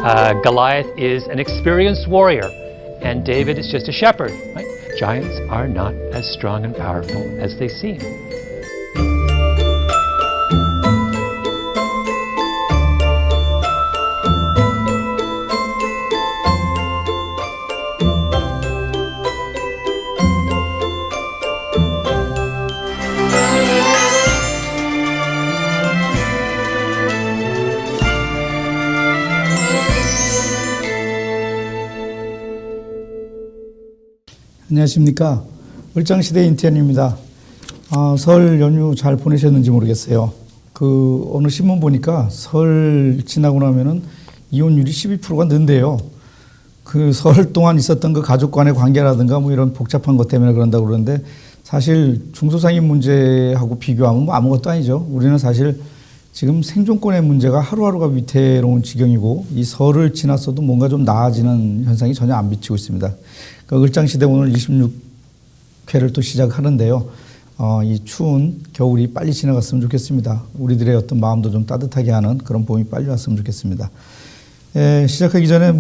Goliath is an experienced warrior, and David is just a shepherd. Right? Giants are not as strong and powerful as they seem. 안녕하십니까. 을장시대 인태현입니다. 설 연휴 잘 보내셨는지 모르겠어요. 어느 신문 보니까 설 지나고 나면은 이혼율이 12%가 는데요. 설 동안 있었던 가족 간의 관계라든가 이런 복잡한 것 때문에 그런다고 그러는데 사실 중소상인 문제하고 비교하면 아무것도 아니죠. 우리는 사실 지금 생존권의 문제가 하루하루가 위태로운 지경이고 이 설을 지났어도 뭔가 좀 나아지는 현상이 전혀 안 비치고 있습니다. 을장시대 오늘 26회를 또 시작하는데요. 이 추운 겨울이 빨리 지나갔으면 좋겠습니다. 우리들의 어떤 마음도 좀 따뜻하게 하는 그런 봄이 빨리 왔으면 좋겠습니다. 시작하기 전에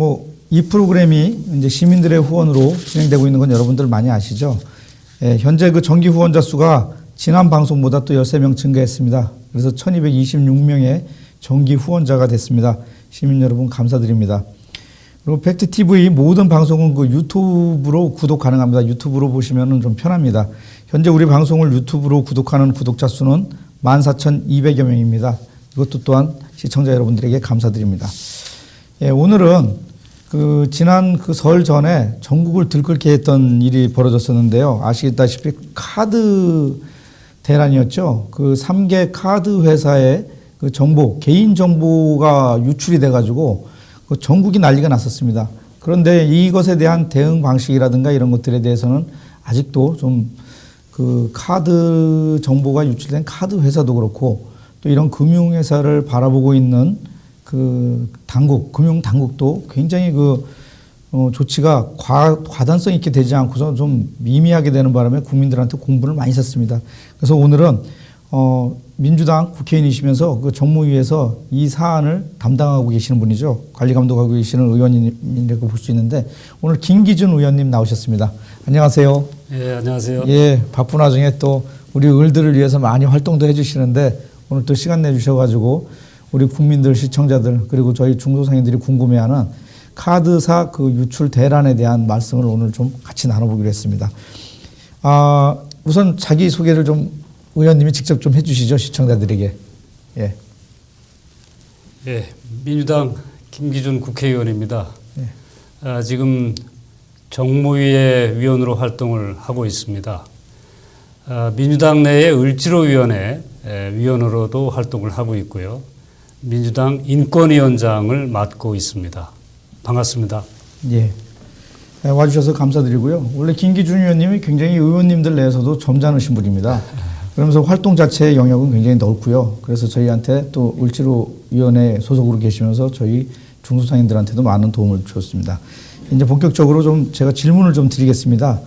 이 프로그램이 이제 시민들의 후원으로 진행되고 있는 건 여러분들 많이 아시죠? 현재 정기 후원자 수가 지난 방송보다 또 13명 증가했습니다. 그래서 1226명의 정기 후원자가 됐습니다. 시민 여러분 감사드립니다. 그리고 팩트TV 모든 방송은 유튜브로 구독 가능합니다. 유튜브로 보시면 좀 편합니다. 현재 우리 방송을 유튜브로 구독하는 구독자 수는 14,200여 명입니다. 이것도 또한 시청자 여러분들에게 감사드립니다. 오늘은 지난 설 전에 전국을 들끓게 했던 일이 벌어졌었는데요. 아시다시피 카드 대란이었죠. 3개 카드 회사의 정보, 개인 정보가 유출이 돼가지고 전국이 난리가 났었습니다. 그런데 이것에 대한 대응 방식이라든가 이런 것들에 대해서는 아직도 좀 카드 정보가 유출된 카드 회사도 그렇고 또 이런 금융회사를 바라보고 있는 당국, 금융 당국도 굉장히 조치가 과단성 있게 되지 않고서 좀 미미하게 되는 바람에 국민들한테 공분을 많이 샀습니다. 그래서 오늘은 민주당 국회의원이시면서 정무위에서 이 사안을 담당하고 계시는 분이죠. 관리 감독하고 계시는 의원님이라고 볼 수 있는데 오늘 김기준 의원님 나오셨습니다. 안녕하세요. 예, 안녕하세요. 예, 바쁜 와중에 또 우리 을들을 위해서 많이 활동도 해주시는데 오늘 또 시간 내주셔가지고 우리 국민들, 시청자들 그리고 저희 중소상인들이 궁금해하는 카드사 유출 대란에 대한 말씀을 오늘 좀 같이 나눠보기로 했습니다. 우선 자기 소개를 좀 의원님이 직접 좀 해주시죠, 시청자들에게. 예. 예, 민주당 김기준 국회의원입니다. 예. 지금 정무위의 위원으로 활동을 하고 있습니다. 민주당 내의 을지로위원회 위원으로도 활동을 하고 있고요. 민주당 인권위원장을 맡고 있습니다. 반갑습니다. 예. 와주셔서 감사드리고요. 원래 김기준 의원님이 굉장히 의원님들 내에서도 점잖으신 분입니다. 그러면서 활동 자체의 영역은 굉장히 넓고요. 그래서 저희한테 또 을지로위원회 소속으로 계시면서 저희 중소상인들한테도 많은 도움을 주셨습니다. 이제 본격적으로 제가 질문을 좀 드리겠습니다.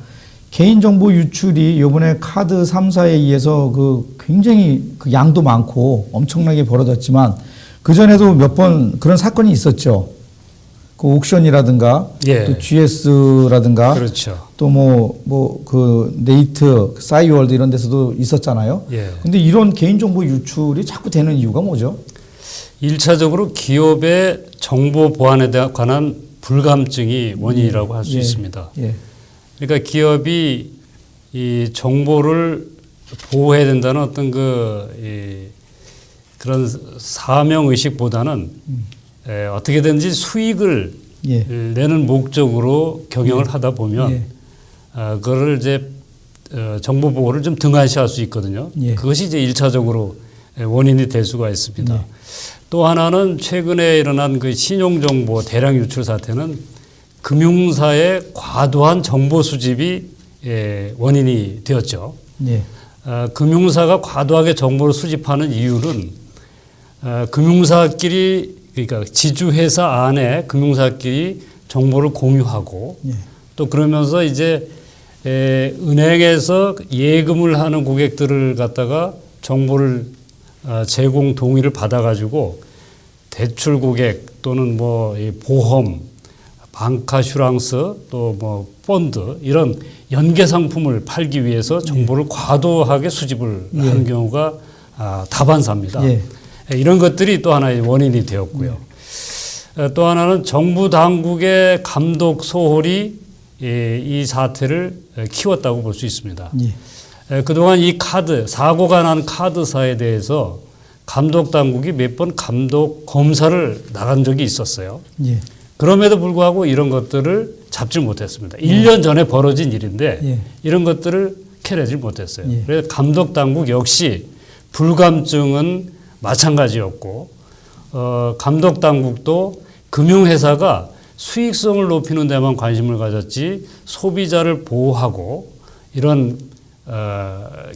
개인정보 유출이 이번에 카드 3사에 의해서 굉장히 양도 많고 엄청나게 벌어졌지만 그전에도 몇 번 그런 사건이 있었죠. 옥션이라든가 예. 또 GS라든가 그렇죠. 또 네이트, 싸이월드 이런 데서도 있었잖아요. 예. 근데 이런 개인정보 유출이 자꾸 되는 이유가 뭐죠? 1차적으로 기업의 정보 보안에 관한 불감증이 원인이라고 할 수 있습니다. 예. 그러니까 기업이 이 정보를 보호해야 된다는 어떤 그런 사명 의식보다는 어떻게든지 수익을 예. 내는 목적으로 경영을 하다 보면 그거를 이제 정보 보호를 좀 등한시할 수 있거든요. 예. 그것이 이제 1차적으로 원인이 될 수가 있습니다. 예. 또 하나는 최근에 일어난 신용정보 대량 유출 사태는 금융사의 과도한 정보 수집이 원인이 되었죠. 예. 금융사가 과도하게 정보를 수집하는 이유는 금융사끼리 그러니까 지주회사 안에 금융사끼리 정보를 공유하고 예. 또 그러면서 이제 은행에서 예금을 하는 고객들을 갖다가 정보를 제공 동의를 받아가지고 대출 고객 또는 뭐 이 보험, 방카슈랑스 또 뭐 펀드 이런 연계 상품을 팔기 위해서 정보를 과도하게 수집을 하는 경우가 다반사입니다. 이런 것들이 또 하나의 원인이 되었고요. 또 하나는 정부 당국의 감독 소홀이 이 사태를 키웠다고 볼 수 있습니다. 그동안 이 사고가 난 카드사에 대해서 감독 당국이 몇 번 감독 검사를 나간 적이 있었어요. 그럼에도 불구하고 이런 것들을 잡지 못했습니다. 1년 전에 벌어진 일인데 이런 것들을 캐내지 못했어요. 그래서 감독 당국 역시 불감증은 마찬가지였고 감독 당국도 금융회사가 수익성을 높이는 데만 관심을 가졌지 소비자를 보호하고 이런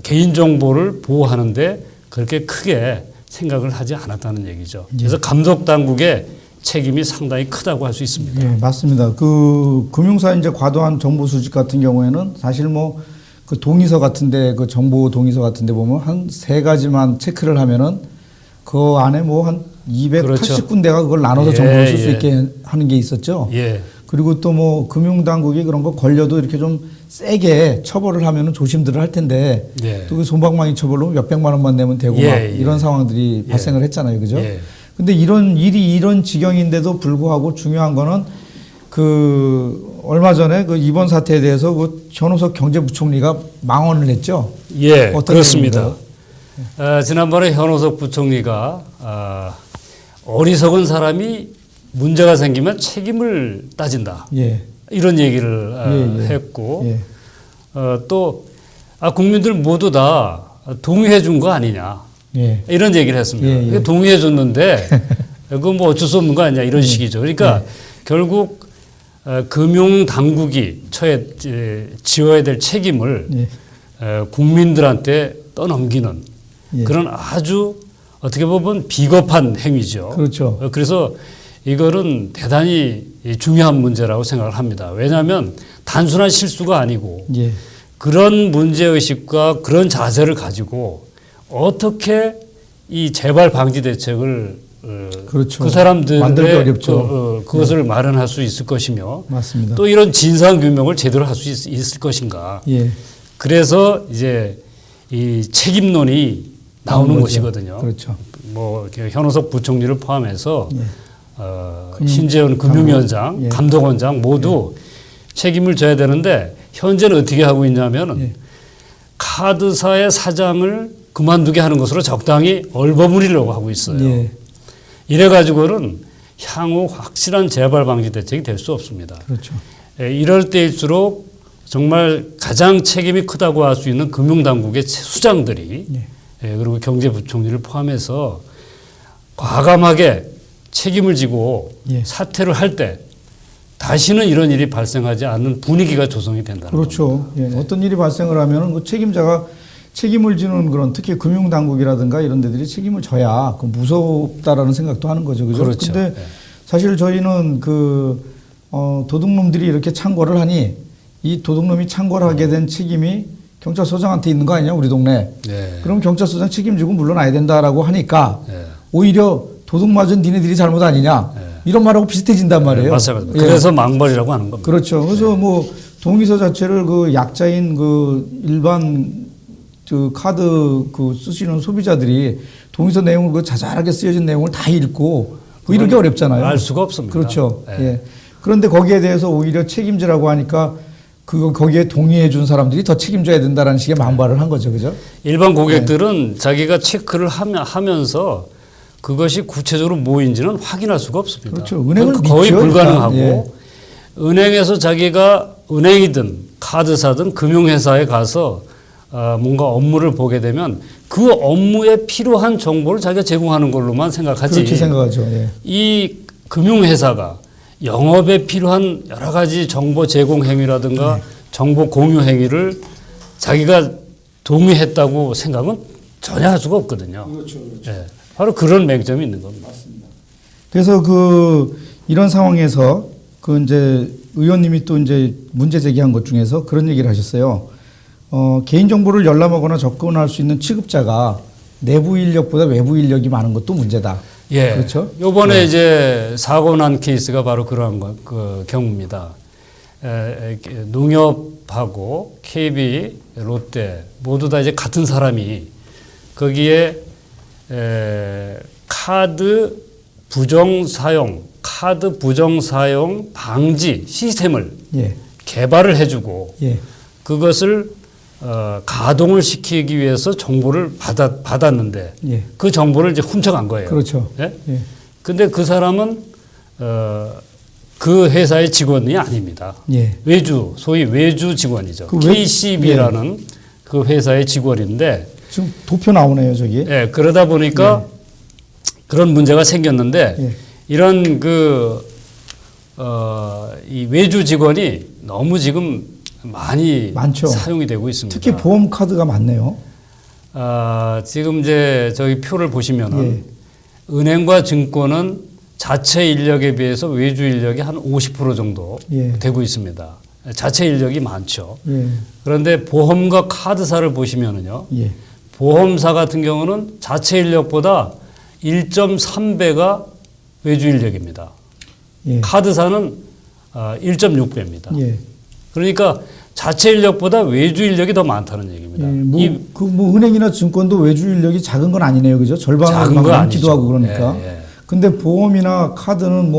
개인정보를 보호하는데 그렇게 크게 생각을 하지 않았다는 얘기죠. 그래서 감독 당국의 책임이 상당히 크다고 할 수 있습니다. 예, 맞습니다. 그 금융사 이제 과도한 정보 수집 같은 경우에는 사실 뭐 그 동의서 같은데 그 정보 동의서 같은데 보면 한 3가지만 체크를 하면은 그 안에 뭐 한 280군데가 그걸 나눠서 정보를 쓸 수 있게 하는 게 있었죠. 그리고 또 뭐 금융당국이 그런 거 걸려도 이렇게 좀 세게 처벌을 하면은 조심들을 할 텐데 또 그 솜방망이 처벌로 몇백만 원만 내면 되고 막 이런 상황들이 발생을 했잖아요. 그죠? 근데 이런 일이 이런 지경인데도 불구하고 중요한 거는 그 얼마 전에 그 이번 사태에 대해서 그 현우석 경제부총리가 망언을 했죠. 그렇습니다. 지난번에 현우석 부총리가 어리석은 사람이 문제가 생기면 책임을 따진다. 이런 얘기를 했고 또 국민들 모두 다 동의해 준 거 아니냐. 이런 얘기를 했습니다. 동의해 줬는데 그건 뭐 어쩔 수 없는 거 아니냐 이런 식이죠. 그러니까 결국 금융당국이 지어야 될 책임을 국민들한테 떠넘기는 그런 아주 어떻게 보면 비겁한 행위죠. 그렇죠. 그래서 이거는 대단히 중요한 문제라고 생각을 합니다. 왜냐하면 단순한 실수가 아니고 그런 문제의식과 그런 자세를 가지고 어떻게 이 재발 방지 대책을 그렇죠. 그 사람들의 만들기 어렵죠. 그것을 마련할 수 있을 것이며 맞습니다. 또 이런 진상 규명을 제대로 할 수 있을 것인가. 그래서 이제 이 책임론이 나오는 것이거든요. 그렇죠. 뭐 현우석 부총리를 포함해서 신재원 금융위원장, 감독원장 모두 책임을 져야 되는데 현재는 어떻게 하고 있냐면은 카드사의 사장을 그만두게 하는 것으로 적당히 얼버무리려고 하고 있어요. 이래가지고는 향후 확실한 재발 방지 대책이 될 수 없습니다. 그렇죠. 이럴 때일수록 정말 가장 책임이 크다고 할 수 있는 금융당국의 수장들이 그리고 경제부총리를 포함해서 과감하게 책임을 지고 사퇴를 할 때 다시는 이런 일이 발생하지 않는 분위기가 조성이 된다는 그렇죠. 어떤 일이 발생을 하면은 그 책임자가 책임을 지는 그런 특히 금융당국이라든가 이런 데들이 책임을 져야 그 무섭다라는 생각도 하는 거죠. 그죠? 그렇죠. 근데 사실 저희는 도둑놈들이 이렇게 창궐을 하니 이 도둑놈이 창궐하게 된 책임이 경찰서장한테 있는 거 아니냐, 우리 동네. 그럼 경찰서장 책임지고 물러나야 된다라고 하니까 오히려 도둑 맞은 니네들이 잘못 아니냐. 이런 말하고 비슷해진단 말이에요. 맞습니다. 그래서 망벌이라고 하는 겁니다. 그렇죠. 그래서 뭐 동의서 자체를 그 약자인 그 일반 그 카드 그 쓰시는 소비자들이 동의서 내용을 그 자잘하게 쓰여진 내용을 다 읽고 그 이런 게 어렵잖아요. 알 수가 없습니다. 그렇죠. 그런데 거기에 대해서 오히려 책임지라고 하니까 거기에 동의해 준 사람들이 더 책임져야 된다라는 식의 반발을 한 거죠. 그죠? 일반 고객들은 자기가 체크를 하면서 그것이 구체적으로 뭐인지는 확인할 수가 없습니다. 그렇죠. 은행을 거의 믿죠, 불가능하고 은행에서 자기가 은행이든 카드사든 금융회사에 가서 뭔가 업무를 보게 되면 그 업무에 필요한 정보를 자기가 제공하는 걸로만 생각하지. 그렇게 생각하죠. 이 금융회사가 영업에 필요한 여러 가지 정보 제공 행위라든가 정보 공유 행위를 자기가 동의했다고 생각은 전혀 할 수가 없거든요. 그렇죠. 바로 그런 맹점이 있는 겁니다. 맞습니다. 그래서 이런 상황에서 이제 의원님이 또 이제 문제 제기한 것 중에서 그런 얘기를 하셨어요. 개인정보를 열람하거나 접근할 수 있는 취급자가 내부 인력보다 외부 인력이 많은 것도 문제다. 예. 그렇죠? 요번에 네. 이제 사고 난 케이스가 바로 그러한 그 경우입니다. 농협하고 KB, 롯데 모두 다 이제 같은 사람이 거기에 카드 부정 사용 방지 시스템을 예. 개발을 해주고 예. 그것을 가동을 시키기 위해서 정보를 받았는데 예. 그 정보를 이제 훔쳐간 거예요. 그렇죠. 예? 예. 근데 그 사람은 그 회사의 직원이 아닙니다. 예. 소위 외주 직원이죠. 그 KCB라는 그 회사의 직원인데 지금 도표 나오네요, 저기. 예, 그러다 보니까 그런 문제가 생겼는데 예. 이런 이 외주 직원이 너무 지금 많이 많죠. 사용이 되고 있습니다. 특히 보험 카드가 많네요. 지금 이제 저희 표를 보시면은 예. 은행과 증권은 자체 인력에 비해서 외주 인력이 한 50% 정도 예. 되고 있습니다. 자체 인력이 많죠. 예. 그런데 보험과 카드사를 보시면은요. 예. 보험사 같은 경우는 자체 인력보다 1.3배가 외주 인력입니다. 예. 카드사는 1.6배입니다. 예. 그러니까 자체 인력보다 외주 인력이 더 많다는 얘기입니다. 예. 뭐 은행이나 증권도 외주 인력이 작은 건 아니네요, 그죠? 작은 절반은 거 넘기도 아니죠. 하고 그러니까. 예, 예. 근데 보험이나 카드는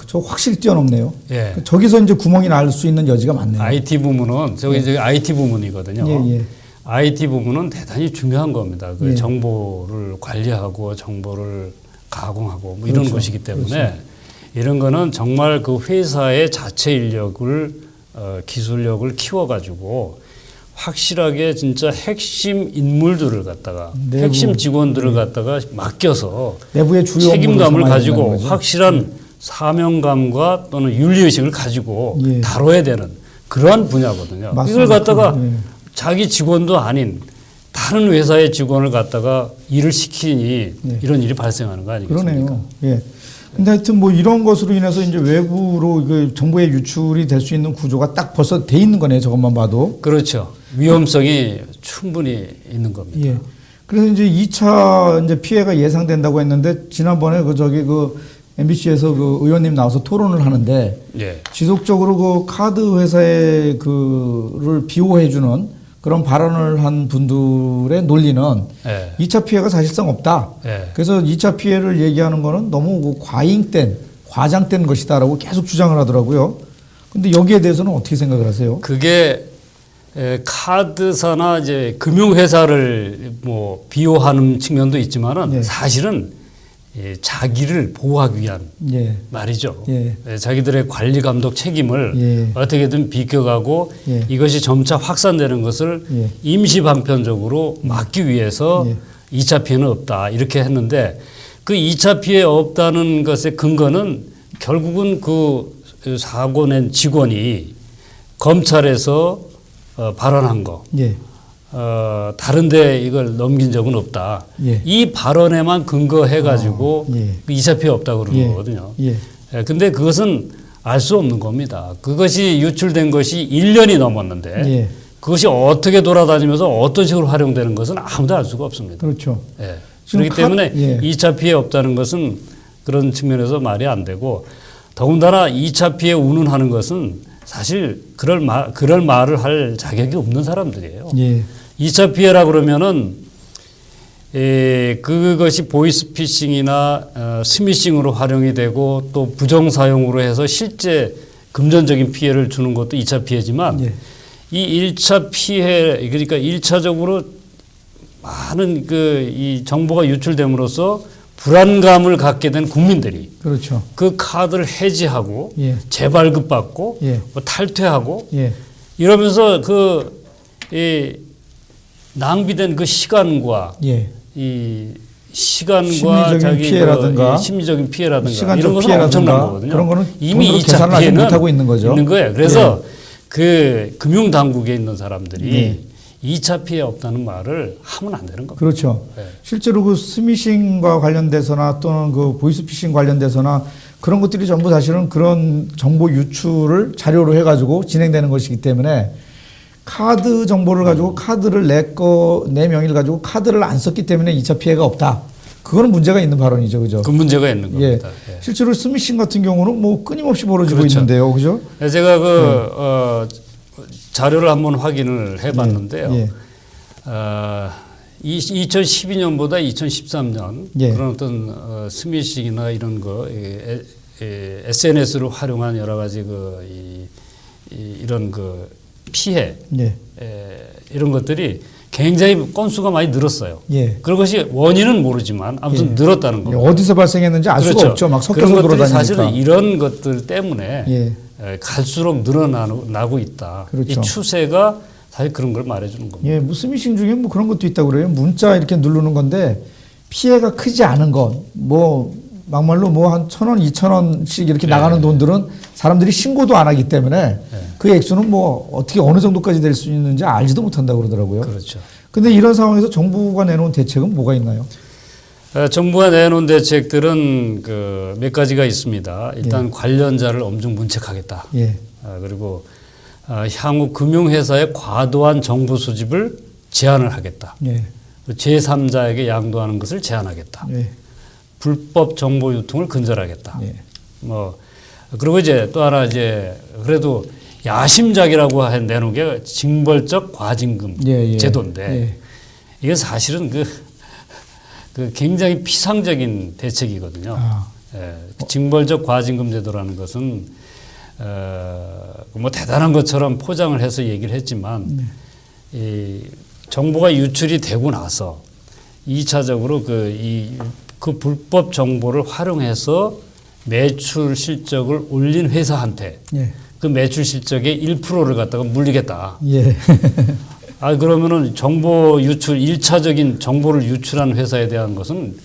저 확실히 뛰어넘네요. 예. 저기서 이제 구멍이 날 수 있는 여지가 많네요. IT 부문은 저기 IT 부문이거든요. 예, 예. IT 부문은 대단히 중요한 겁니다. 그 예. 정보를 관리하고 정보를 가공하고 뭐 이런 그렇죠. 것이기 때문에 그렇죠. 이런 거는 정말 그 회사의 자체 인력을 기술력을 키워가지고 확실하게 진짜 핵심 인물들을 갖다가 내부, 핵심 직원들을 갖다가 맡겨서 내부의 주요 책임감을 업무를 삼아야 가지고 된다는 거죠. 확실한 사명감과 또는 윤리의식을 가지고 예. 다뤄야 되는 그러한 분야거든요. 맞습니다. 이걸 갖다가 예. 자기 직원도 아닌 다른 회사의 직원을 갖다가 일을 시키니 예. 이런 일이 발생하는 거 아니겠습니까? 그러네요. 예. 근데 하여튼 뭐 이런 것으로 인해서 이제 외부로 그 정보의 유출이 될 수 있는 구조가 딱 벌써 돼 있는 거네요. 저것만 봐도. 그렇죠. 위험성이 충분히 있는 겁니다. 예. 그래서 이제 2차 이제 피해가 예상된다고 했는데 지난번에 그 MBC에서 그 의원님 나와서 토론을 하는데 예. 지속적으로 그 카드 회사의 그를 비호해주는 그런 발언을 한 분들의 논리는 예. 2차 피해가 사실상 없다. 예. 그래서 2차 피해를 얘기하는 거는 너무 그 과장된 것이다라고 계속 주장을 하더라고요. 근데 여기에 대해서는 어떻게 생각을 하세요? 그게 카드사나 이제 금융회사를 뭐 비호하는 측면도 있지만은 예. 사실은 자기를 보호하기 위한 예. 말이죠. 예. 자기들의 관리 감독 책임을 예. 어떻게든 비껴가고 예. 이것이 점차 확산되는 것을 예. 임시 방편적으로 막기 위해서 예. 2차 피해는 없다 이렇게 했는데 그 2차 피해 없다는 것의 근거는 결국은 그 사고 낸 직원이 검찰에서 발언한 거 예. 다른데 이걸 넘긴 적은 없다. 예. 이 발언에만 근거해 가지고 예. 2차 피해 없다 그러는 예. 거거든요. 예. 근데 그것은 알 수 없는 겁니다. 그것이 유출된 것이 1년이 넘었는데 예. 그것이 어떻게 돌아다니면서 어떤 식으로 활용되는 것은 아무도 알 수가 없습니다. 그렇죠. 예. 지금 그렇기 때문에 예. 2차 피해 없다는 것은 그런 측면에서 말이 안 되고 더군다나 2차 피해 운운하는 것은 사실 그럴 말을 할 자격이 없는 사람들이에요. 예. 2차 피해라 그러면은 그것이 보이스피싱이나 스미싱으로 활용이 되고 또 부정 사용으로 해서 실제 금전적인 피해를 주는 것도 2차 피해지만 예. 이 1차 피해 그러니까 1차적으로 많은 이 정보가 유출됨으로써 불안감을 갖게 된 국민들이 그렇죠. 그 카드를 해지하고 예. 재발급받고 예. 뭐 탈퇴하고 예. 이러면서 이 낭비된 그 시간과 예. 이 시간과 심리적인 자기 피해라든가 심리적인 피해라든가 시간적 이런 것은 피해라든가 엄청난 거거든요. 그런 거는 이미 돈으로 2차 계산을 아직 피해는 못하고 있는 거죠. 있는 거예요. 그래서 그 금융 당국에 있는 사람들이 예. 2차 피해 없다는 말을 하면 안 되는 겁니다. 그렇죠. 네. 실제로 그 스미싱과 관련돼서나 또는 그 보이스피싱 관련돼서나 그런 것들이 전부 사실은 그런 정보 유출을 자료로 해가지고 진행되는 것이기 때문에 카드 정보를 가지고 카드를 내 명의를 가지고 카드를 안 썼기 때문에 2차 피해가 없다. 그거는 문제가 있는 발언이죠, 그죠? 그 문제가 있는 예. 겁니다. 예. 실제로 스미싱 같은 경우는 뭐 끊임없이 벌어지고 그렇죠. 있는데요, 그죠? 제가 자료를 한번 확인을 해봤는데요. 예. 2012년보다 2013년 예. 그런 어떤 스미싱이나 이런 거 SNS를 활용한 여러 가지 이런 피해 예. 이런 것들이 굉장히 건수가 많이 늘었어요. 예. 그것이 원인은 모르지만 아무튼 늘었다는 겁니다. 어디서 발생했는지 알 수가 그렇죠. 없죠. 막 섞여서 그런 것들이 돌아다니니까. 사실은 이런 것들 때문에 예. 갈수록 늘어나고 있다. 그렇죠. 이 추세가 사실 그런 걸 말해주는 겁니다. 예, 뭐 스미싱 중에 뭐 그런 것도 있다고 그래요. 문자 이렇게 누르는 건데 피해가 크지 않은 것, 뭐 막말로 뭐 한 1,000원, 2,000원씩 이렇게 네. 나가는 돈들은 사람들이 신고도 안 하기 때문에 그 액수는 뭐 어떻게 어느 정도까지 될 수 있는지 알지도 못한다고 그러더라고요. 그렇죠. 근데 이런 상황에서 정부가 내놓은 대책은 뭐가 있나요? 정부가 내놓은 대책들은 몇 가지가 있습니다. 일단 관련자를 엄중 문책하겠다. 예. 그리고 향후 금융회사의 과도한 정보 수집을 제한을 하겠다. 예. 제3자에게 양도하는 것을 제한하겠다. 예. 불법 정보 유통을 근절하겠다. 예. 뭐 그리고 이제 또 하나 이제 그래도 야심작이라고 내놓은 게 징벌적 과징금 예, 예. 제도인데 예. 이게 사실은 굉장히 피상적인 대책이거든요. 징벌적 과징금 제도라는 것은 뭐 대단한 것처럼 포장을 해서 얘기를 했지만 이 정보가 유출이 되고 나서 2차적으로 그 불법 정보를 활용해서 매출 실적을 올린 회사한테 예. 그 매출 실적의 1%를 갖다가 물리겠다. 예. 그러면은 정보 유출, 1차적인 정보를 유출한 회사에 대한 것은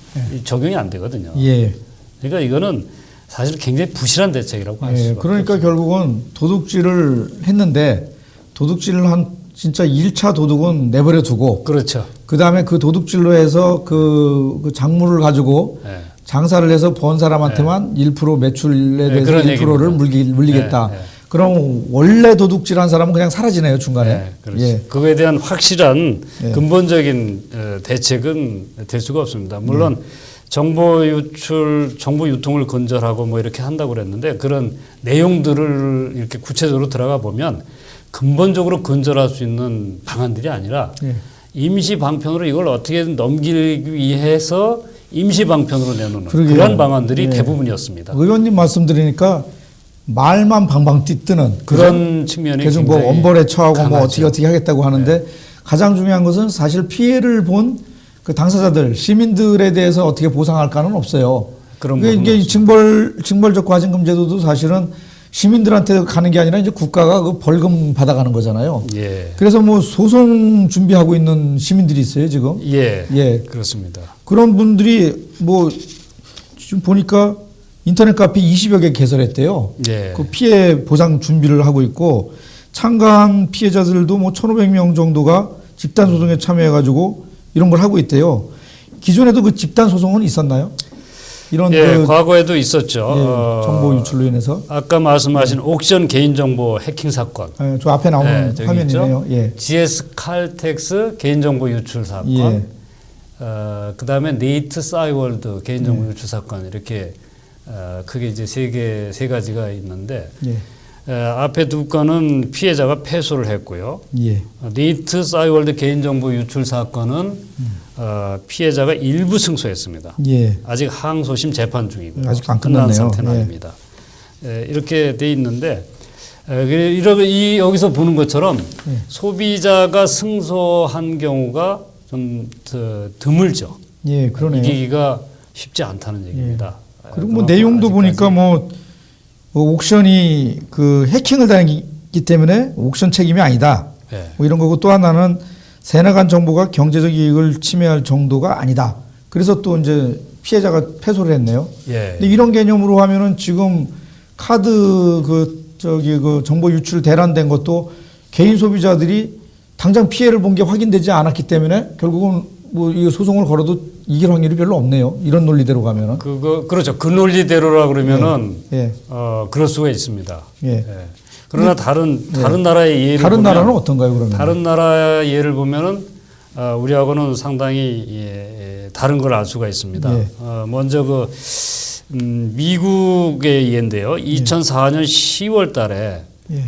적용이 안 되거든요. 예. 그러니까 이거는 사실 굉장히 부실한 대책이라고 할 수가 예. 그러니까 결국은 도둑질을 했는데 도둑질을 한 진짜 1차 도둑은 내버려 두고 그렇죠. 그다음에 그 도둑질로 해서 그 작물을 가지고 네. 장사를 해서 번 사람한테만 1% 매출에 대해서 그런 1%를 물리겠다. 네, 네. 그럼 원래 도둑질한 사람은 그냥 사라지네요 중간에. 네, 그렇죠. 예. 그거에 대한 확실한 예. 근본적인 대책은 될 수가 없습니다. 물론 정보 유출, 정보 유통을 근절하고 뭐 이렇게 한다고 그랬는데 그런 내용들을 이렇게 구체적으로 들어가 보면 근본적으로 근절할 수 있는 방안들이 아니라 예. 임시 방편으로 이걸 어떻게든 넘기기 위해서 임시 방편으로 내놓는 그러게요. 그런 방안들이 예. 대부분이었습니다. 의원님 말씀 들으니까 말만 방방 뛰뜨는 그런 측면이 계속 뭐 굉장히 엄벌에 처하고 뭐 강하죠. 어떻게 하겠다고 하는데 가장 중요한 것은 사실 피해를 본 그 당사자들 시민들에 대해서 어떻게 보상할까는 없어요. 그런 그러니까 이게 징벌적 과징금 제도도 사실은 시민들한테 가는 게 아니라 이제 국가가 그 벌금 받아가는 거잖아요. 예. 그래서 뭐 소송 준비하고 있는 시민들이 있어요 지금. 예. 예. 그렇습니다. 그런 분들이 뭐 지금 보니까 인터넷 카페 20여 개 개설했대요. 예. 그 피해 보상 준비를 하고 있고 참가한 피해자들도 뭐 1,500명 정도가 집단 소송에 참여해가지고 이런 걸 하고 있대요. 기존에도 그 집단 소송은 있었나요? 이런 예, 과거에도 있었죠. 예, 정보 유출로 인해서. 아까 말씀하신 옥션 개인정보 해킹 사건. 예, 저 앞에 나오는 저기 화면이네요. 있죠? 예. GS 칼텍스 개인정보 유출 사건. 예. 그다음에 네이트 싸이월드 개인정보 유출 사건 이렇게 크게 이제 세 가지가 있는데 예. 앞에 두 건은 피해자가 패소를 했고요. 예. 네이트 싸이월드 개인정보 유출 사건은 피해자가 일부 승소했습니다. 예. 아직 항소심 재판 중이고요. 아직 안 끝난 끝났네요. 상태는 예. 아닙니다. 이렇게 돼 있는데 여기서 보는 것처럼 예. 소비자가 승소한 경우가 좀 드물죠. 예, 그러네요. 이기기가 쉽지 않다는 얘기입니다. 그리고 뭐 내용도 보니까 뭐 옥션이 그 해킹을 당했기 때문에 옥션 책임이 아니다. 예. 뭐 이런 거고 또 하나는 새나간 정보가 경제적 이익을 침해할 정도가 아니다. 그래서 또 이제 피해자가 패소를 했네요. 예. 근데 이런 개념으로 하면은 지금 카드 그 정보 유출 대란된 것도 개인 소비자들이 당장 피해를 본 게 확인되지 않았기 때문에 결국은 뭐 이 소송을 걸어도 이길 확률이 별로 없네요. 이런 논리대로 가면은. 그렇죠. 그 논리대로라 그러면은 예. 그럴 수가 있습니다. 예. 예. 그러나 다른 나라의 예를 다른 보면 나라는 어떤가요, 그러면? 다른 나라 예를 보면은 우리하고는 상당히 다른 걸 알 수가 있습니다. 예. 먼저 미국의 예인데요. 2004년 10월 달에 예.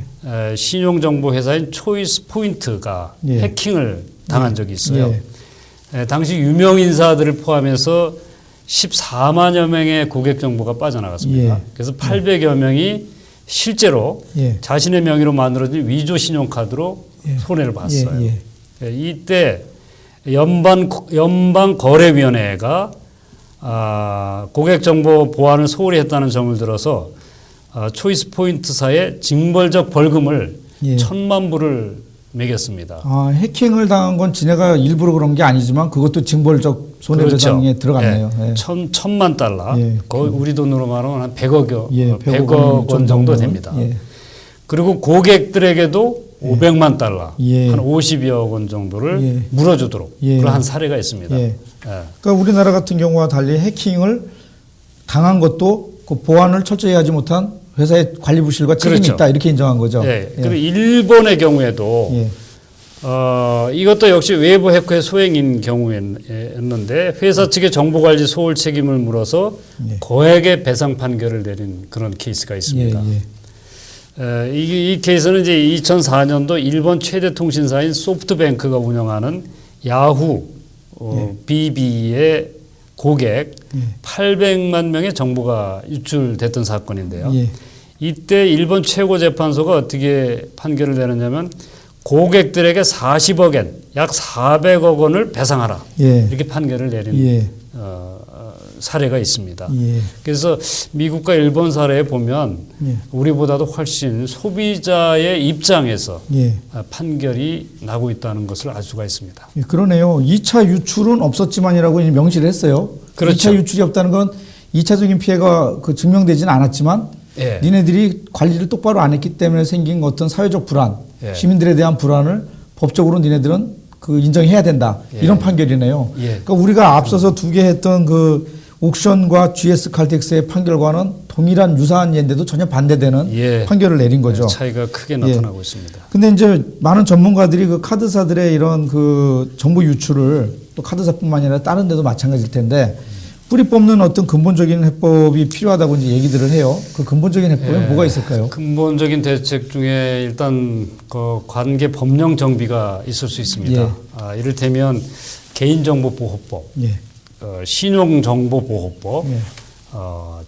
신용정보회사인 초이스 포인트가 예. 해킹을 당한 적이 있어요. 예. 당시 유명 인사들을 포함해서 14만여 명의 고객 정보가 빠져나갔습니다. 예. 그래서 800여 명이 실제로 예. 자신의 명의로 만들어진 위조 신용카드로 예. 손해를 봤어요. 예. 예. 이때 연방거래위원회가 고객 정보 보안을 소홀히 했다는 점을 들어서 초이스 포인트사에 징벌적 벌금을 예. 1,000만 불을 매겼습니다. 해킹을 당한 건 지네가 일부러 그런 게 아니지만 그것도 징벌적 손해배상에 그렇죠. 들어갔네요. 예. 예. 1,000만 달러. 예. 거의 우리 돈으로 말하면 한 100억, 예. 100억 원 정도 됩니다. 예. 그리고 고객들에게도 500만 달러, 예. 한 50여억 원 정도를 예. 물어주도록 예. 그러한 사례가 있습니다. 예. 예. 그러니까 우리나라 같은 경우와 달리 해킹을 당한 것도 그 보안을 철저히 하지 못한 회사의 관리 부실과 책임이 그렇죠. 있다 이렇게 인정한 거죠. 예. 그리고 일본의 경우에도 예. 이것도 역시 외부 해커의 소행인 경우였는데 회사 측의 정보관리 소홀 책임을 물어서 예. 거액의 배상 판결을 내린 그런 케이스가 있습니다. 예. 이 케이스는 이제 2004년도 일본 최대 통신사인 소프트뱅크가 운영하는 야후 BB의 고객 800만 명의 정보가 유출됐던 사건인데요. 예. 이때 일본 최고재판소가 어떻게 판결을 내렸냐면 고객들에게 40억 엔, 약 400억 원을 배상하라. 예. 이렇게 판결을 내린 예. 사례가 있습니다. 예. 그래서 미국과 일본 사례에 보면 예. 우리보다도 훨씬 소비자의 입장에서 예. 판결이 나고 있다는 것을 알 수가 있습니다. 예, 그러네요. 2차 유출은 없었지만이라고 이제 명시를 했어요. 그렇죠. 2차 유출이 없다는 건 2차적인 피해가 증명되지는 않았지만 예. 니네들이 관리를 똑바로 안 했기 때문에 생긴 어떤 사회적 불안, 예. 시민들에 대한 불안을 법적으로 니네들은 인정해야 된다. 예. 이런 판결이네요. 예. 그러니까 우리가 앞서서 두 개 했던 옥션과 GS 칼텍스의 판결과는 동일한 유사한 예인데도 전혀 반대되는 예. 판결을 내린 거죠. 차이가 크게 나타나고 있습니다. 근데 이제 많은 전문가들이 카드사들의 이런 정보 유출을 또 카드사뿐만 아니라 다른 데도 마찬가지일 텐데 뿌리 뽑는 어떤 근본적인 해법이 필요하다고 이제 얘기들을 해요. 그 근본적인 해법은 뭐가 있을까요? 근본적인 대책 중에 일단 관계 법령 정비가 있을 수 있습니다. 예. 이를테면 개인정보보호법, 예. 신용정보보호법, 예.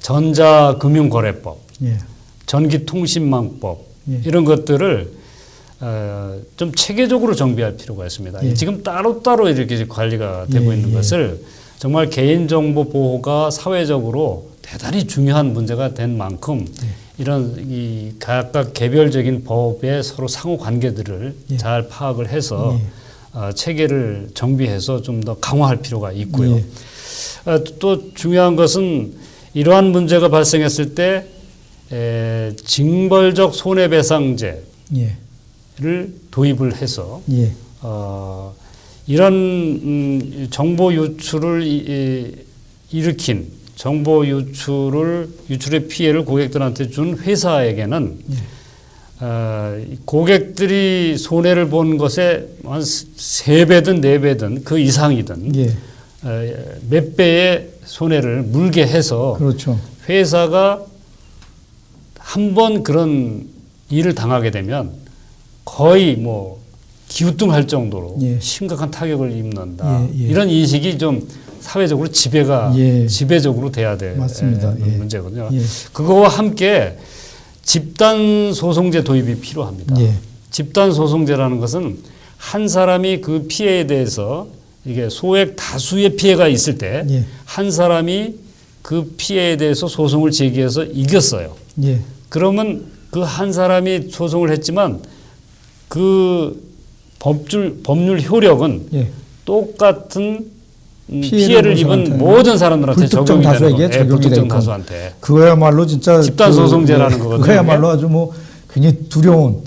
전자금융거래법, 예. 전기통신망법 예. 이런 것들을 좀 체계적으로 정비할 필요가 있습니다. 예. 지금 따로따로 이렇게 관리가 되고 예. 있는 예. 것을 정말 개인정보 보호가 사회적으로 대단히 중요한 문제가 된 만큼 이런 이 각각 개별적인 법의 서로 상호 관계들을 예. 잘 파악을 해서 체계를 정비해서 좀 더 강화할 필요가 있고요. 예. 또 중요한 것은 이러한 문제가 발생했을 때 징벌적 손해배상제를 예. 도입을 해서 예. 이런 정보 유출을 일으킨 정보 유출의 피해를 고객들한테 준 회사에게는 고객들이 손해를 본 것에 한 3배든 4배든 그 이상이든 예. 몇 배의 손해를 물게 해서 그렇죠. 회사가 한 번 그런 일을 당하게 되면 거의 기우뚱할 정도로 예. 심각한 타격을 입는다. 예, 예. 이런 인식이 좀 사회적으로 지배적으로 돼야 되는 맞습니다. 예. 문제거든요. 예. 그거와 함께 집단 소송제 도입이 필요합니다. 예. 집단 소송제라는 것은 한 사람이 그 피해에 대해서 이게 소액 다수의 피해가 있을 때 한 예. 사람이 그 피해에 대해서 소송을 제기해서 이겼어요. 예. 그러면 그 한 사람이 소송을 했지만 그 법률 효력은 예. 똑같은 피해를 입은 모든 사람들한테 불특정 적용이 되는 다수에게 거예요. 적용이 불특정 되고. 다수한테. 그거야말로 진짜 집단 소송제라는 거거든요. 그거야말로 아주 굉장히 두려운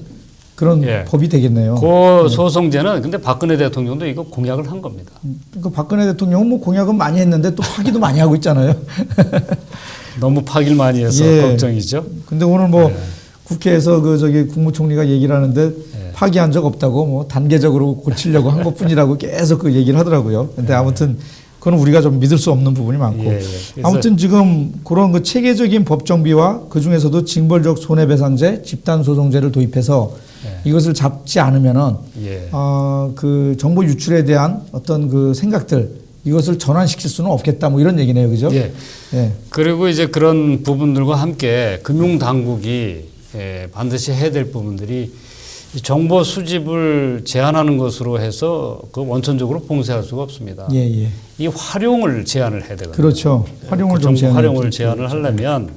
그런 예. 법이 되겠네요. 그 소송제는 근데 박근혜 대통령도 이거 공약을 한 겁니다. 그러니까 박근혜 대통령은 공약은 많이 했는데 또 파기도 많이 하고 있잖아요. 너무 파기를 많이 해서 예. 걱정이죠. 근데 오늘 국회에서 국무총리가 얘기를 하는데 파기한 적 없다고 뭐 단계적으로 고치려고 한 것뿐이라고 계속 그 얘기를 하더라고요. 근데 아무튼 그건 우리가 좀 믿을 수 없는 부분이 많고. 예, 예. 아무튼 지금 그런 그 체계적인 법 정비와 그 중에서도 징벌적 손해배상제, 집단소송제를 도입해서 이것을 잡지 않으면은 예. 그 정보 유출에 대한 어떤 그 생각들 이것을 전환시킬 수는 없겠다 뭐 이런 얘기네요, 그죠? 예. 예. 그리고 이제 그런 부분들과 함께 금융 당국이 반드시 해야 될 부분들이 정보 수집을 제한하는 것으로 해서 그 원천적으로 봉쇄할 수가 없습니다. 예, 예. 이 활용을 제한을 해야 되거든요. 그렇죠. 활용을 그 좀 정보 활용을 제한해야죠. 제한을 하려면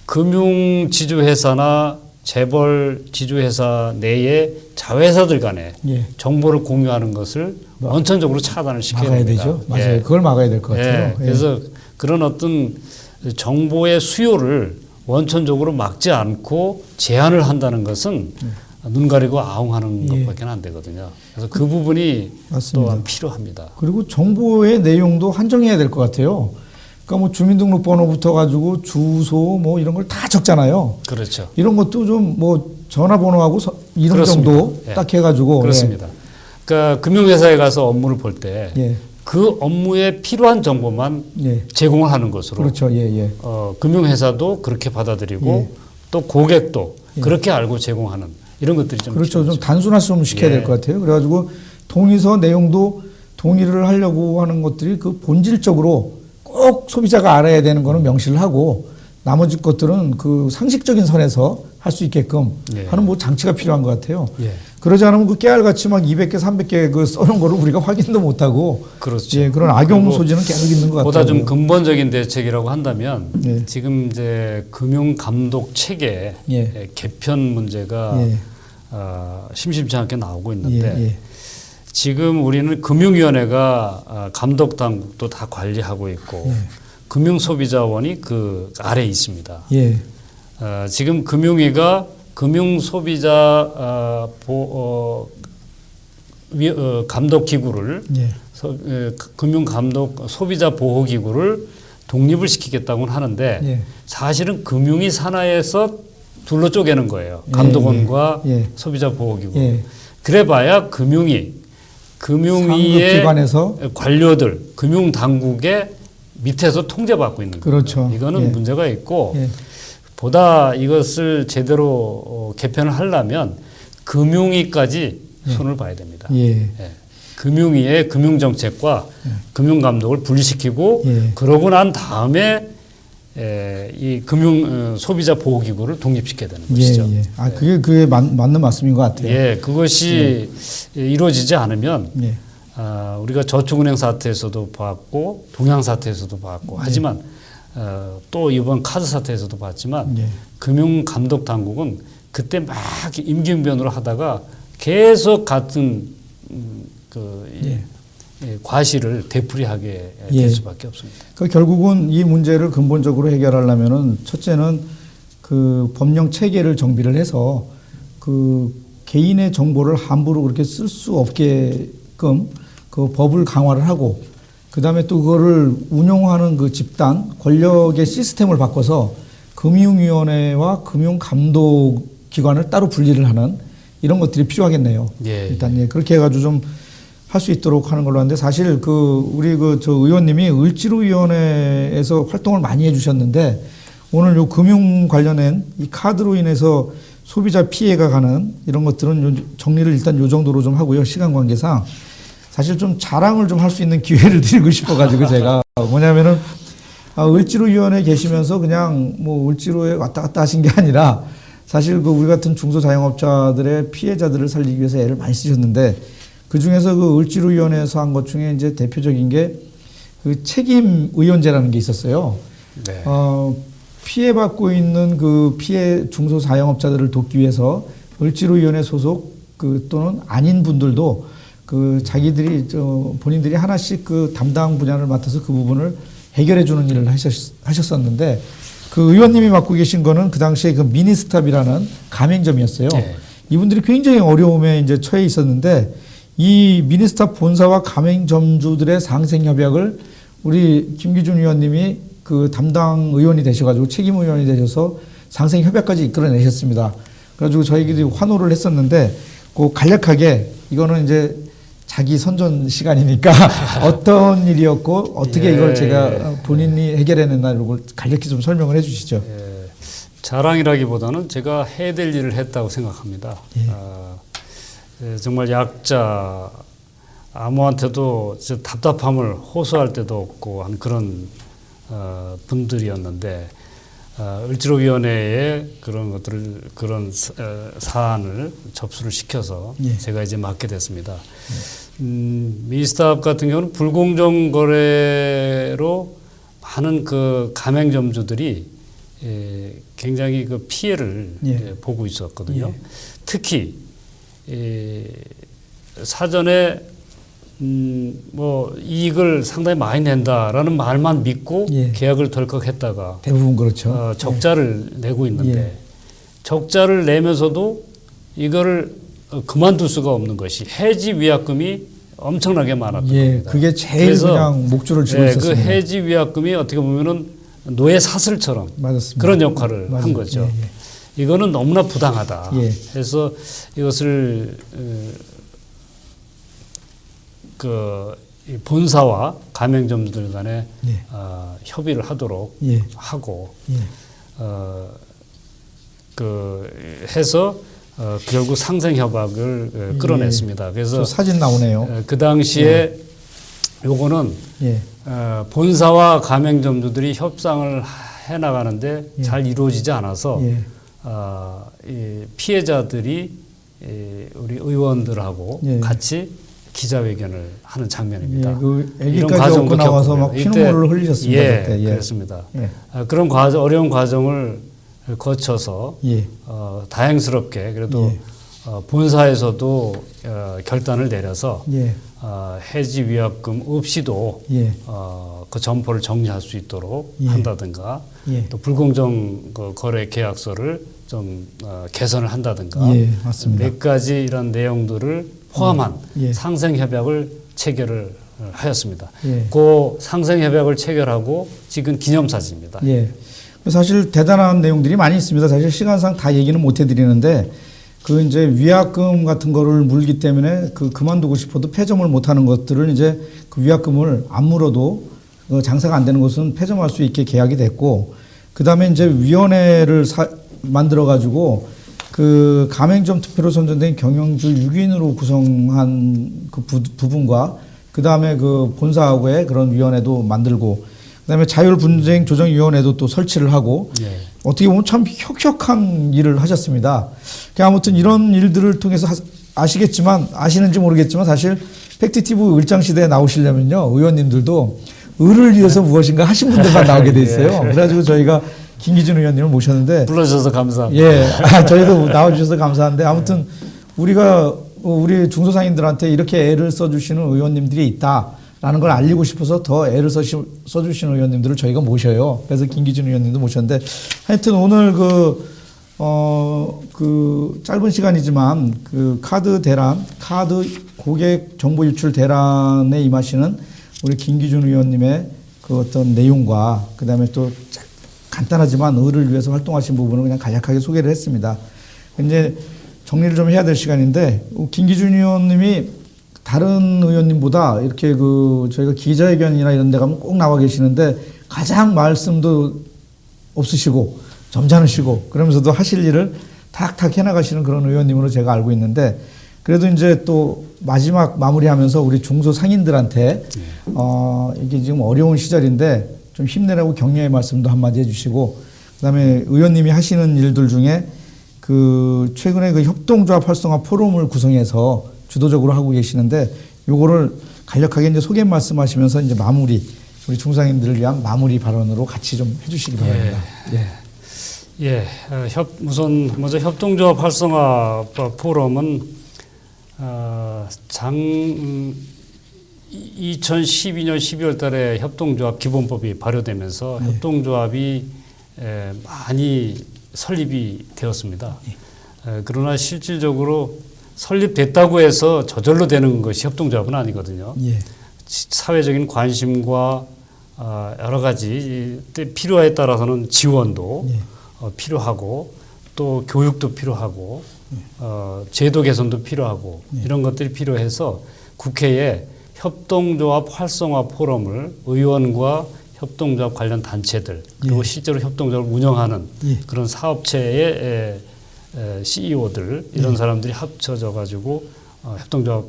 금융 지주회사나 재벌 지주회사 내에 자회사들 간에 예. 정보를 공유하는 것을 원천적으로 차단을 시켜야 막아야 됩니다. 되죠. 맞아요. 예. 그걸 막아야 될 것 같아요. 예. 그래서 그런 어떤 정보의 수요를 원천적으로 막지 않고 제한을 한다는 것은 눈 가리고 아웅하는 예. 것밖에 안 되거든요. 그래서 그 부분이 맞습니다. 또한 필요합니다. 그리고 정보의 내용도 한정해야 될 것 같아요. 그러니까 뭐 주민등록번호부터 가지고 주소 뭐 이런 걸 다 적잖아요. 그렇죠. 이런 것도 좀 뭐 전화번호하고 이름 그렇습니다. 정도 예. 딱 해가지고. 그렇습니다. 그러니까 금융회사에 가서 업무를 볼 때 예. 그 업무에 필요한 정보만 예. 제공을 하는 것으로 그렇죠. 예, 예. 금융회사도 그렇게 받아들이고 예. 또 고객도 예. 그렇게 알고 제공하는 이런 것들이 좀 그렇죠. 좀 필요하죠. 단순화 좀 시켜야 예. 될 것 같아요. 그래가지고 동의서 내용도 동의를 하려고 하는 것들이 그 본질적으로 꼭 소비자가 알아야 되는 거는 명시를 하고 나머지 것들은 그 상식적인 선에서 할 수 있게끔 예. 하는 뭐 장치가 필요한 것 같아요. 예. 그러지 않으면 그 깨알같이 막 200개, 300개 그 써놓은 거를 우리가 확인도 못하고 그렇죠. 예, 그런 악용 그리고 소지는 계속 있는 것 같아요. 보다 좀 근본적인 대책이라고 한다면 예. 지금 이제 금융 감독 체계 예. 개편 문제가 예. 심심치 않게 나오고 예, 있는데 예. 지금 우리는 금융위원회가 감독 당국도 다 관리하고 있고 예. 금융소비자원이 그 아래에 있습니다. 예. 지금 금융위가 금융소비자 감독기구를 예. 금융감독 소비자보호기구를 독립을 시키겠다고는 하는데 예. 사실은 금융위 산하에서 둘로 쪼개는 거예요. 감독원과 예. 소비자보호기구. 예. 그래봐야 금융위의 상급기관에서 관료들, 금융당국의 밑에서 통제받고 있는 거예요. 그렇죠. 이거는 예. 문제가 있고 예. 보다 이것을 제대로 개편을 하려면 금융위까지 손을 봐야 됩니다. 예. 예. 금융위의 금융정책과 금융감독을 분리시키고 예. 그러고 난 다음에 이 금융 소비자 보호기구를 독립시켜야 되는 것이죠. 예, 예. 그게 맞는 말씀인 것 같아요. 예, 그것이 이루어지지 않으면 예. 우리가 저축은행 사태에서도 봤고 동양 사태에서도 봤고 하지만 또 이번 카드 사태에서도 봤지만 예. 금융감독 당국은 그때 막 임기응변으로 하다가 계속 같은 과실을 되풀이하게 될 예. 수밖에 없습니다. 그러니까 결국은 이 문제를 근본적으로 해결하려면은 첫째는 그 법령 체계를 정비를 해서 그 개인의 정보를 함부로 그렇게 쓸 수 없게끔 그 법을 강화를 하고 그다음에 또 그거를 운용하는 그 집단 권력의 시스템을 바꿔서 금융위원회와 금융감독기관을 따로 분리를 하는 이런 것들이 필요하겠네요. 예. 일단 예, 그렇게 해가지고 좀 할 수 있도록 하는 걸로 하는데 사실 우리 저 의원님이 을지로위원회에서 활동을 많이 해주셨는데 오늘 요 금융 관련된 이 카드로 인해서 소비자 피해가 가는 이런 것들은 정리를 일단 요 정도로 좀 하고요. 시간 관계상 사실 좀 자랑을 좀 할 수 있는 기회를 드리고 싶어가지고 제가 뭐냐면은 을지로위원회 계시면서 그냥 뭐 을지로에 왔다 갔다 하신 게 아니라 사실 그 우리 같은 중소자영업자들의 피해자들을 살리기 위해서 애를 많이 쓰셨는데 그 중에서 그 을지로위원회에서 한 것 중에 이제 대표적인 게 그 책임 의원제라는 게 있었어요. 네. 피해받고 있는 그 중소자영업자들을 돕기 위해서 을지로위원회 소속 또는 아닌 분들도 자기들이 본인들이 하나씩 그 담당 분야를 맡아서 그 부분을 해결해 주는 일을 하셨었는데 그 의원님이 맡고 계신 거는 그 당시에 그 미니스탑이라는 가맹점이었어요. 네. 이분들이 굉장히 어려움에 이제 처해 있었는데 이 미니스탑 본사와 가맹점주들의 상생협약을 우리 김기준 의원님이 그 담당 의원이 되셔가지고 책임 의원이 되셔서 상생협약까지 이끌어내셨습니다. 그래가지고 저희들이 환호를 했었는데 그 간략하게 이거는 이제 자기 선전 시간이니까 어떤 일이었고 어떻게 예, 이걸 제가 본인이 해결해냈나 이걸 간략히 좀 설명을 해주시죠. 예, 자랑이라기보다는 제가 해야 될 일을 했다고 생각합니다. 예. 정말 약자 아무한테도 답답함을 호소할 데도 없고 한 그런 분들이었는데 을지로위원회에 그런 것들을 그런 사안을 접수를 시켜서 예. 제가 이제 맡게 됐습니다. 미스탑 같은 경우는 불공정 거래로 많은 그 가맹점주들이 굉장히 그 피해를 예. 보고 있었거든요. 예. 특히 사전에 뭐 이익을 상당히 많이 낸다라는 말만 믿고 예. 계약을 덜컥 했다가 대부분 그렇죠. 적자를 내고 있는데 예. 적자를 내면서도 이거를 그만둘 수가 없는 것이 해지 위약금이 엄청나게 많았던 예, 겁니다. 그게 제일 그래서 그냥 목줄을 쥐고 그 있었습니다. 해지 위약금이 어떻게 보면은 노예 사슬처럼 맞았습니다. 그런 역할을 맞아요. 한 거죠. 예, 이거는 너무나 부당하다. 예. 그래서 이것을 이 본사와 가맹점들 간에 예. 협의를 하도록 예. 하고 예. 해서 결국 상생 협약을 끌어냈습니다. 그래서 저 사진 나오네요. 그 당시에 요거는 예. 본사와 가맹점주들이 협상을 해 나가는데 예. 잘 이루어지지 않아서 예. 이 피해자들이 우리 의원들하고 예. 같이 기자회견을 하는 장면입니다. 예, 그 이런 애기까지 과정도 업고 나와서 막 겪었고요. 피눈물을 흘리셨습니다. 예, 그때. 예. 그렇습니다. 예. 그런 어려운 과정을 거쳐서 예. 다행스럽게 그래도 예. 본사에서도 결단을 내려서 예. 해지 위약금 없이도 예. 그 점포를 정리할 수 있도록 예. 한다든가 예. 또 불공정 그 거래 계약서를 좀 개선을 한다든가 예, 맞습니다. 몇 가지 이런 내용들을 포함한 예. 상생협약을 체결을 하였습니다. 예. 그 상생협약을 체결하고 지금 기념사진입니다. 예. 사실 대단한 내용들이 많이 있습니다. 사실 시간상 다 얘기는 못 해드리는데 그 이제 위약금 같은 거를 물기 때문에 그만두고 싶어도 폐점을 못 하는 것들을 이제 그 위약금을 안 물어도 장사가 안 되는 것은 폐점할 수 있게 계약이 됐고 그 다음에 이제 위원회를 만들어 가지고 그 가맹점 투표로 선정된 경영주 6인으로 구성한 그 부분과 그 다음에 그 본사하고의 그런 위원회도 만들고 그다음에 자율분쟁 조정위원회도 또 설치를 하고 예. 어떻게 보면 참 혁혁한 일을 하셨습니다. 아무튼 이런 일들을 통해서 아시겠지만 아시는지 모르겠지만 사실 팩트티브 을장시대에 나오시려면요 의원님들도 을을 위해서 무엇인가 하신 분들만 나오게 돼 있어요. 그래가지고 저희가 김기준 의원님을 모셨는데 불러주셔서 감사합니다. 예, 저희도 나와주셔서 감사한데 아무튼 우리 중소상인들한테 이렇게 애를 써주시는 의원님들이 있다라는 걸 알리고 싶어서 더 애를 써주시는 의원님들을 저희가 모셔요. 그래서 김기준 의원님도 모셨는데 하여튼 오늘 그 짧은 시간이지만 그 카드 고객 정보 유출 대란에 임하시는 우리 김기준 의원님의 그 어떤 내용과 그 다음에 또 간단하지만 을을 위해서 활동하신 부분을 그냥 간략하게 소개를 했습니다. 이제 정리를 좀 해야 될 시간인데 김기준 의원님이 다른 의원님보다 이렇게 저희가 기자회견이나 이런 데 가면 꼭 나와 계시는데 가장 말씀도 없으시고 점잖으시고 그러면서도 하실 일을 탁탁 해나가시는 그런 의원님으로 제가 알고 있는데 그래도 이제 또 마지막 마무리하면서 우리 중소상인들한테 이게 지금 어려운 시절인데 좀 힘내라고 격려의 말씀도 한마디 해주시고 그다음에 의원님이 하시는 일들 중에 그 최근에 그 협동조합 활성화 포럼을 구성해서 주도적으로 하고 계시는데 요거를 간략하게 이제 소개 말씀하시면서 이제 마무리 우리 중소상인들을 위한 마무리 발언으로 같이 좀 해주시기 바랍니다. 예, 우선 먼저 협동조합 활성화 포럼은 2012년 12월 달에 협동조합 기본법이 발효되면서 협동조합이 많이 설립이 되었습니다. 그러나 실질적으로 설립됐다고 해서 저절로 되는 것이 협동조합은 아니거든요. 예. 사회적인 관심과 여러 가지 필요에 따라서는 지원도 필요하고 또 교육도 필요하고 제도 개선도 필요하고 네. 이런 것들이 필요해서 국회에 협동조합 활성화 포럼을 의원과 협동조합 관련 단체들 그리고 예. 실제로 협동조합을 운영하는 예. 그런 사업체의 CEO들 이런 예. 사람들이 합쳐져 가지고 협동조합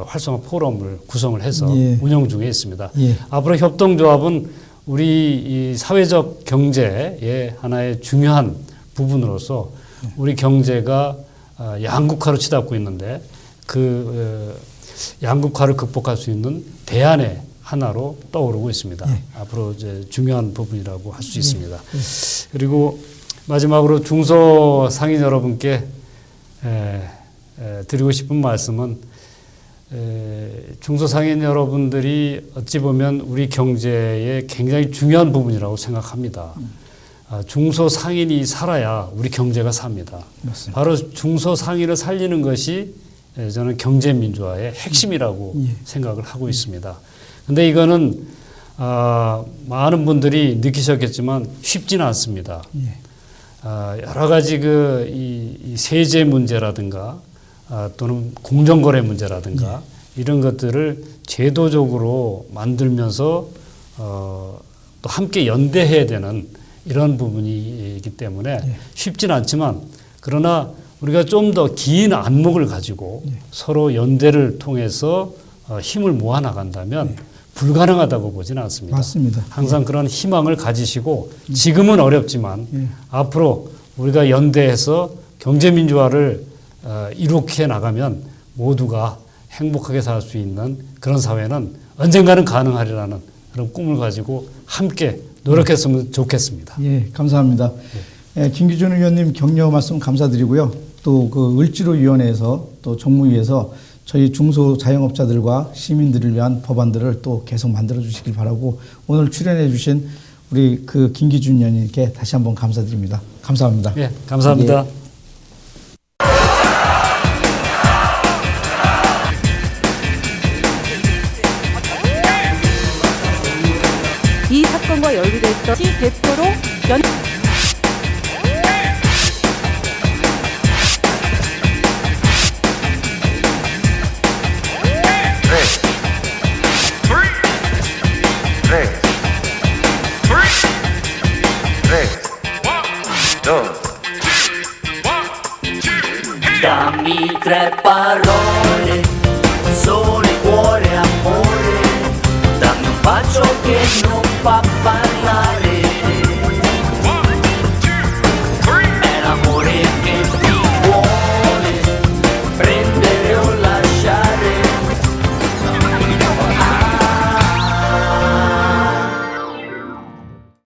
활성화 포럼을 구성을 해서 예. 운영 중에 있습니다. 예. 앞으로 협동조합은 우리 이 사회적 경제의 하나의 중요한 부분으로서 우리 경제가 양극화로 치닫고 있는데 그 양극화를 극복할 수 있는 대안의 하나로 떠오르고 있습니다. 예. 앞으로 이제 중요한 부분이라고 할 수 있습니다. 그리고 마지막으로 중소상인 여러분께 드리고 싶은 말씀은 중소상인 여러분들이 어찌 보면 우리 경제의 굉장히 중요한 부분이라고 생각합니다. 중소상인이 살아야 우리 경제가 삽니다. 맞습니다. 바로 중소상인을 살리는 것이 저는 경제민주화의 핵심이라고 예. 생각을 하고 있습니다. 근데 이거는 많은 분들이 느끼셨겠지만 쉽지는 않습니다. 예. 여러 가지 이 세제 문제라든가 또는 공정거래 문제라든가 이런 것들을 제도적으로 만들면서 또 함께 연대해야 되는 이런 부분이기 때문에 쉽지는 않지만 그러나 우리가 좀 더 긴 안목을 가지고 서로 연대를 통해서 힘을 모아 나간다면 불가능하다고 보지는 않습니다. 맞습니다. 항상 그런 희망을 가지시고 지금은 어렵지만 앞으로 우리가 연대해서 경제민주화를 이룩해 나가면 모두가 행복하게 살 수 있는 그런 사회는 언젠가는 가능하리라는 그런 꿈을 가지고 함께 노력했으면 좋겠습니다. 예, 감사합니다. 예, 김기준 의원님 격려 말씀 감사드리고요. 또 그 을지로위원회에서 또 정무위에서 저희 중소 자영업자들과 시민들을 위한 법안들을 또 계속 만들어 주시길 바라고 오늘 출연해 주신 우리 그 김기준 의원님께 다시 한번 감사드립니다. 감사합니다. 예, 감사합니다. 예. 이 사건과 연루됐던 시 대표로 연 Dammi tre parole, sole, cuore, amore, dammi un bacio che non fa parlare.